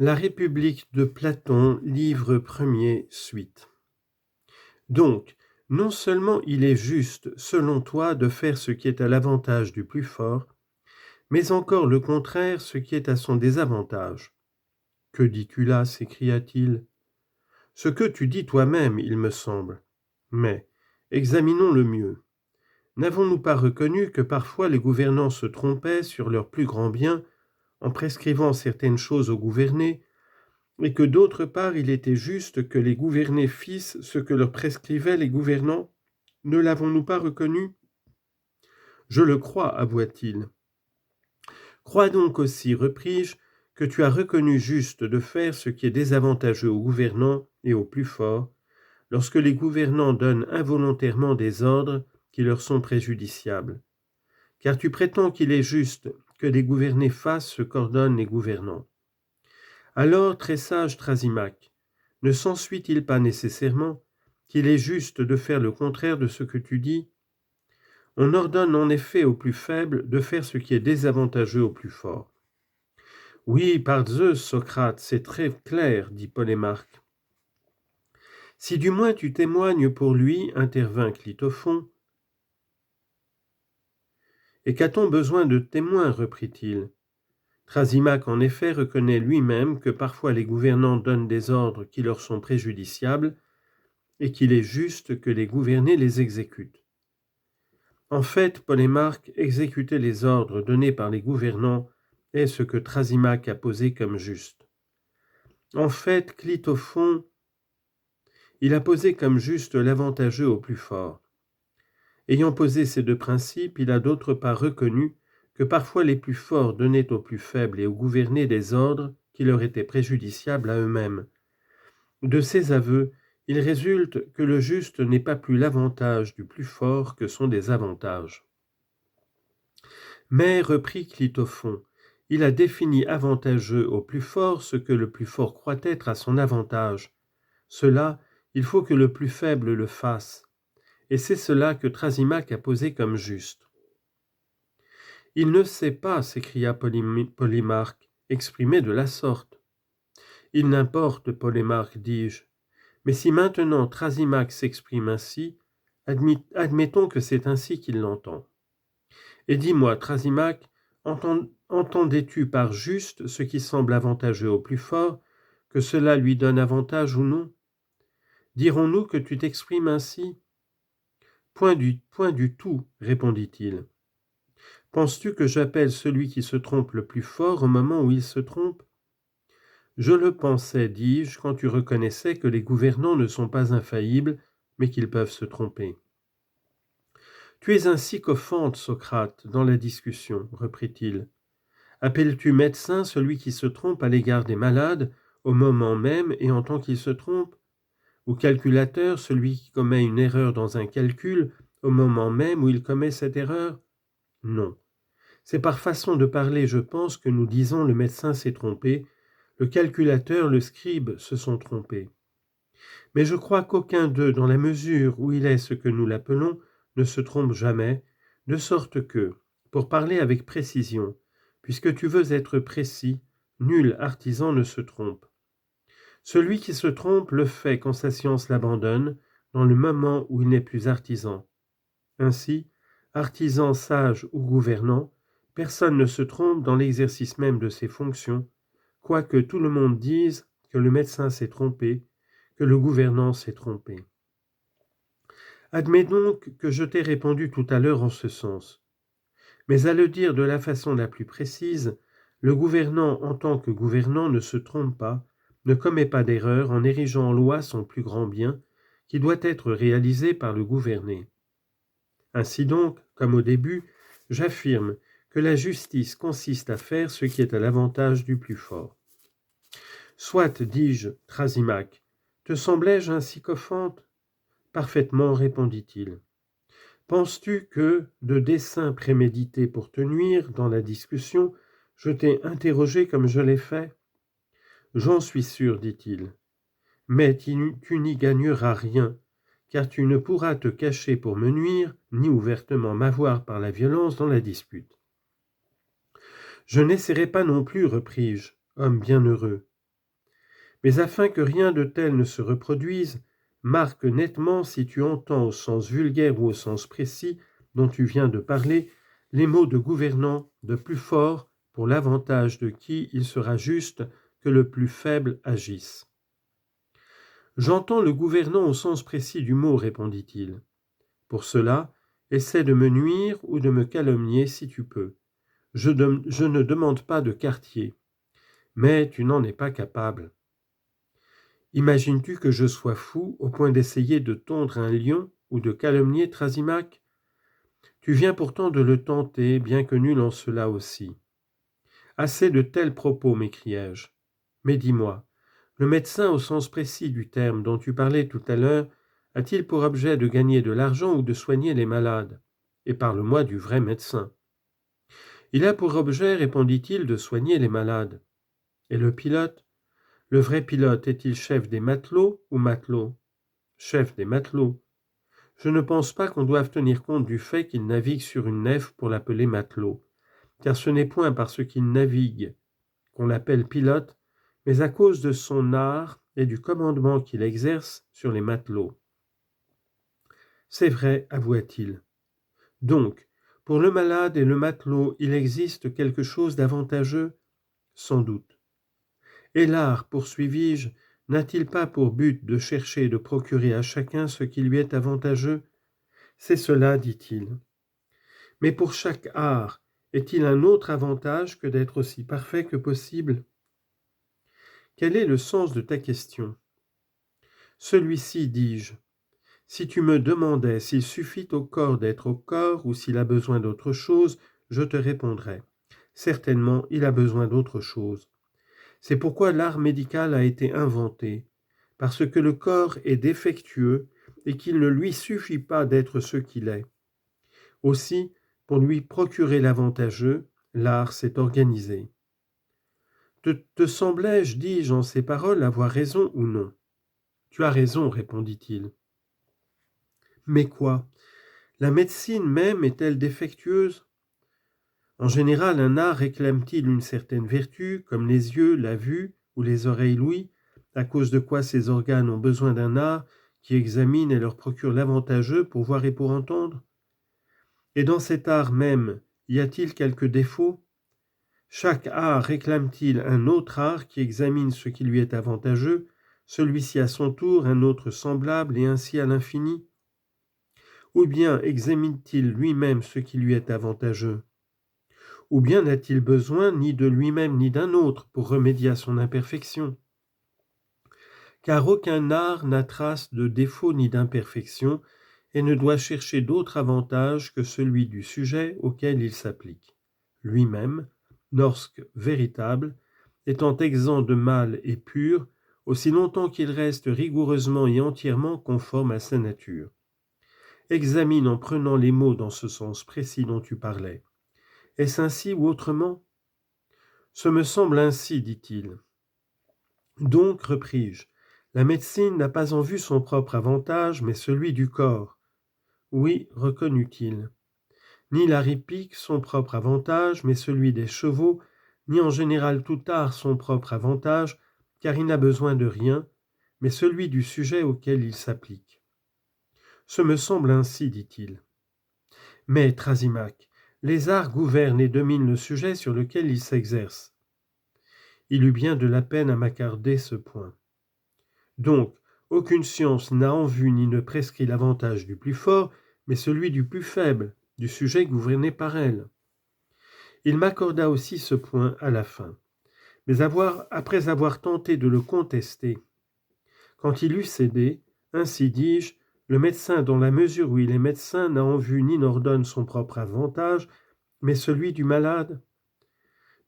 La République de Platon, livre 1er, suite. Donc, non seulement il est juste, selon toi, de faire ce qui est à l'avantage du plus fort, mais encore le contraire, ce qui est à son désavantage. Que dis-tu là? S'écria-t-il. Ce que tu dis toi-même, il me semble. Mais, examinons-le mieux. N'avons-nous pas reconnu que parfois les gouvernants se trompaient sur leur plus grand bien en prescrivant certaines choses aux gouvernés, et que d'autre part il était juste que les gouvernés fissent ce que leur prescrivaient les gouvernants? Ne l'avons-nous pas reconnu? Je le crois, avoua-t-il. Crois donc aussi, repris-je, que tu as reconnu juste de faire ce qui est désavantageux aux gouvernants et aux plus forts, lorsque les gouvernants donnent involontairement des ordres qui leur sont préjudiciables. Car tu prétends qu'il est juste que les gouvernés fassent ce qu'ordonnent les gouvernants. Alors, très sage Thrasymachie, ne s'ensuit-il pas nécessairement qu'il est juste de faire le contraire de ce que tu dis? On ordonne en effet aux plus faibles de faire ce qui est désavantageux aux plus forts. Oui, par Zeus, Socrate, c'est très clair, dit Polémarque. Si du moins tu témoignes pour lui, intervint Clitophon. Et qu'a-t-on besoin de témoins, reprit-il. Thrasymachie en effet reconnaît lui-même que parfois les gouvernants donnent des ordres qui leur sont préjudiciables, et qu'il est juste que les gouvernés les exécutent. En fait, Polémarque, exécuter les ordres donnés par les gouvernants est ce que Thrasymachie a posé comme juste. En fait, Clitophon, il a posé comme juste l'avantageux au plus fort. Ayant posé ces deux principes, il a d'autre part reconnu que parfois les plus forts donnaient aux plus faibles et aux gouvernés des ordres qui leur étaient préjudiciables à eux-mêmes. De ces aveux, il résulte que le juste n'est pas plus l'avantage du plus fort que son désavantage. Mais, reprit Clitophon, il a défini avantageux au plus fort ce que le plus fort croit être à son avantage. Cela, il faut que le plus faible le fasse, et c'est cela que Thrasymachie a posé comme juste. Il ne sait pas, s'écria Polémarque, exprimer de la sorte. Il n'importe, Polémarque, dis-je. Mais si maintenant Thrasymachie s'exprime ainsi, admettons que c'est ainsi qu'il l'entend. Et dis-moi, Thrasymachie, entendais-tu par juste ce qui semble avantageux au plus fort, que cela lui donne avantage ou non? Dirons-nous que tu t'exprimes ainsi? Point du tout, répondit-il. Penses-tu que j'appelle celui qui se trompe le plus fort au moment où il se trompe? Je le pensais, dis-je, quand tu reconnaissais que les gouvernants ne sont pas infaillibles, mais qu'ils peuvent se tromper. Tu es un sycophante, Socrate, dans la discussion, reprit-il. Appelles-tu médecin celui qui se trompe à l'égard des malades, au moment même et en tant qu'il se trompe? Ou calculateur celui qui commet une erreur dans un calcul, au moment même où il commet cette erreur? Non. C'est par façon de parler, je pense, que nous disons le médecin s'est trompé, le calculateur, le scribe se sont trompés. Mais je crois qu'aucun d'eux, dans la mesure où il est ce que nous l'appelons, ne se trompe jamais, de sorte que, pour parler avec précision, puisque tu veux être précis, nul artisan ne se trompe. Celui qui se trompe le fait quand sa science l'abandonne, dans le moment où il n'est plus artisan. Ainsi, artisan, sage ou gouvernant, personne ne se trompe dans l'exercice même de ses fonctions, quoique tout le monde dise que le médecin s'est trompé, que le gouvernant s'est trompé. Admets donc que je t'ai répondu tout à l'heure en ce sens. Mais à le dire de la façon la plus précise, le gouvernant en tant que gouvernant ne se trompe pas, ne commet pas d'erreur en érigeant en loi son plus grand bien, qui doit être réalisé par le gouverné. Ainsi donc, comme au début, j'affirme que la justice consiste à faire ce qui est à l'avantage du plus fort. Soit, dis-je, Thrasymachie, te semblais-je un sycophante? Parfaitement, répondit-il. Penses-tu que, de dessein prémédité pour te nuire dans la discussion, je t'ai interrogé comme je l'ai fait? J'en suis sûr, dit-il. Mais tu n'y gagneras rien, car tu ne pourras te cacher pour me nuire, ni ouvertement m'avoir par la violence dans la dispute. Je n'essaierai pas non plus, repris-je, homme bienheureux. Mais afin que rien de tel ne se reproduise, marque nettement si tu entends au sens vulgaire ou au sens précis dont tu viens de parler les mots de gouvernant de plus fort pour l'avantage de qui il sera juste que le plus faible agisse. J'entends le gouvernant au sens précis du mot, répondit-il. Pour cela, essaie de me nuire ou de me calomnier si tu peux. Je ne demande pas de quartier, mais tu n'en es pas capable. Imagines-tu que je sois fou au point d'essayer de tondre un lion ou de calomnier Thrasymach? Tu viens pourtant de le tenter, bien que nul en cela aussi. Assez de tels propos, m'écriai-je. Mais dis-moi, le médecin au sens précis du terme dont tu parlais tout à l'heure a-t-il pour objet de gagner de l'argent ou de soigner les malades? Et parle-moi du vrai médecin. Il a pour objet, répondit-il, de soigner les malades. Et le pilote? Le vrai pilote est-il chef des matelots ou matelot? Chef des matelots. Je ne pense pas qu'on doive tenir compte du fait qu'il navigue sur une nef pour l'appeler matelot, car ce n'est point parce qu'il navigue qu'on l'appelle pilote, mais à cause de son art et du commandement qu'il exerce sur les matelots. C'est vrai, avoua-t-il. Donc, pour le malade et le matelot, il existe quelque chose d'avantageux? Sans doute. Et l'art, poursuivis-je, n'a-t-il pas pour but de chercher et de procurer à chacun ce qui lui est avantageux? C'est cela, dit-il. Mais pour chaque art, est-il un autre avantage que d'être aussi parfait que possible? Quel est le sens de ta question? Celui-ci, dis-je. Si tu me demandais s'il suffit au corps d'être au corps ou s'il a besoin d'autre chose, je te répondrais. Certainement, il a besoin d'autre chose. C'est pourquoi l'art médical a été inventé, parce que le corps est défectueux et qu'il ne lui suffit pas d'être ce qu'il est. Aussi, pour lui procurer l'avantageux, l'art s'est organisé. Te semblais-je, dis-je en ces paroles, avoir raison ou non? Tu as raison, répondit-il. Mais quoi? La médecine même est-elle défectueuse? En général, un art réclame-t-il une certaine vertu, comme les yeux, la vue ou les oreilles l'ouïe, à cause de quoi ces organes ont besoin d'un art qui examine et leur procure l'avantageux pour voir et pour entendre? Et dans cet art même, y a-t-il quelque défaut? Chaque art réclame-t-il un autre art qui examine ce qui lui est avantageux, celui-ci à son tour un autre semblable et ainsi à l'infini? Ou bien examine-t-il lui-même ce qui lui est avantageux? Ou bien n'a-t-il besoin ni de lui-même ni d'un autre pour remédier à son imperfection? Car aucun art n'a trace de défaut ni d'imperfection et ne doit chercher d'autre avantage que celui du sujet auquel il s'applique. Lui-même, lorsque véritable, étant exempt de mal et pur, aussi longtemps qu'il reste rigoureusement et entièrement conforme à sa nature. Examine en prenant les mots dans ce sens précis dont tu parlais. Est-ce ainsi ou autrement? Ce me semble ainsi, dit-il. Donc, repris-je, la médecine n'a pas en vue son propre avantage, mais celui du corps. Oui, reconnut-il. Ni l'art hippique son propre avantage, mais celui des chevaux, ni en général tout art son propre avantage, car il n'a besoin de rien, mais celui du sujet auquel il s'applique. Ce me semble ainsi, dit-il. Mais, Thrasymach, les arts gouvernent et dominent le sujet sur lequel ils s'exercent. Il eut bien de la peine à m'accorder ce point. Donc, aucune science n'a en vue ni ne prescrit l'avantage du plus fort, mais celui du plus faible, du sujet gouverné par elle. Il m'accorda aussi ce point à la fin, mais après avoir tenté de le contester. Quand il eut cédé, ainsi dis-je, le médecin, dans la mesure où il est médecin, n'a en vue ni n'ordonne son propre avantage, mais celui du malade.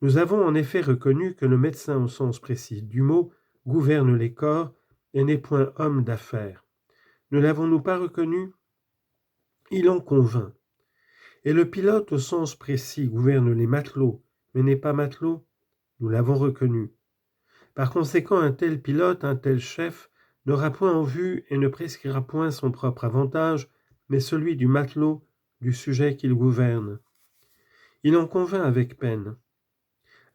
Nous avons en effet reconnu que le médecin au sens précis du mot gouverne les corps et n'est point homme d'affaires. Ne l'avons-nous pas reconnu? Il en convint. Et le pilote au sens précis gouverne les matelots, mais n'est pas matelot? Nous l'avons reconnu. Par conséquent, un tel pilote, un tel chef, n'aura point en vue et ne prescrira point son propre avantage, mais celui du matelot, du sujet qu'il gouverne. Il en convint avec peine.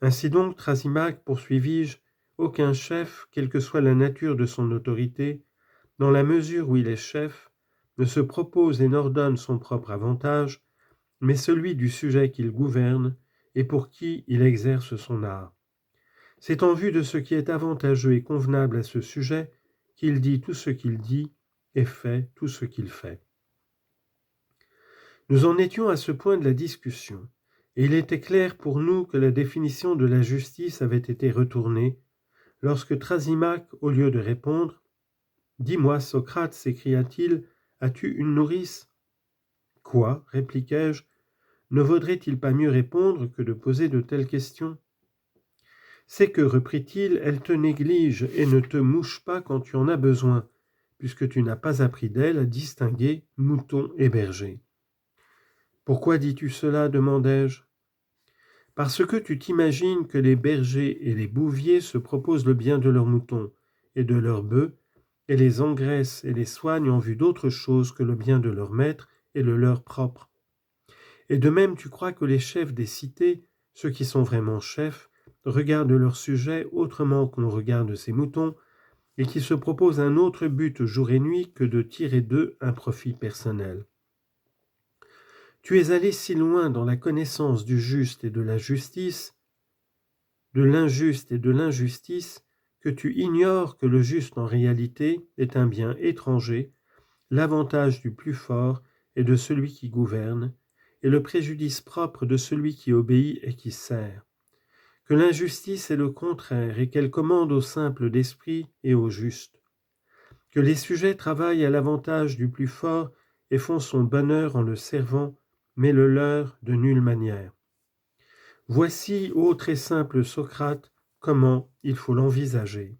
Ainsi donc, Thrasymach, poursuivis-je, aucun chef, quelle que soit la nature de son autorité, dans la mesure où il est chef, ne se propose et n'ordonne son propre avantage, mais celui du sujet qu'il gouverne et pour qui il exerce son art. C'est en vue de ce qui est avantageux et convenable à ce sujet qu'il dit tout ce qu'il dit et fait tout ce qu'il fait. Nous en étions à ce point de la discussion, et il était clair pour nous que la définition de la justice avait été retournée, lorsque Thrasymachs, au lieu de répondre, « Dis-moi, Socrate, s'écria-t-il, as-tu une nourrice ?»« Quoi, répliquai-je, ne vaudrait-il pas mieux répondre que de poser de telles questions ? C'est que, reprit-il, elle te néglige et ne te mouche pas quand tu en as besoin, puisque tu n'as pas appris d'elle à distinguer mouton et berger. »« Pourquoi dis-tu cela ? demandai-je. »« Parce que tu t'imagines que les bergers et les bouviers se proposent le bien de leurs moutons et de leurs bœufs, et les engraissent et les soignent en vue d'autre chose que le bien de leur maître et le leur propre. Et de même tu crois que les chefs des cités, ceux qui sont vraiment chefs, regardent leurs sujets autrement qu'on regarde ses moutons, et qui se proposent un autre but jour et nuit que de tirer d'eux un profit personnel. Tu es allé si loin dans la connaissance du juste et de la justice, de l'injuste et de l'injustice, que tu ignores que le juste en réalité est un bien étranger, l'avantage du plus fort et de celui qui gouverne, et le préjudice propre de celui qui obéit et qui sert, que l'injustice est le contraire et qu'elle commande au simple d'esprit et au juste, que les sujets travaillent à l'avantage du plus fort et font son bonheur en le servant, mais le leur de nulle manière. Voici, ô très simple Socrate, comment il faut l'envisager.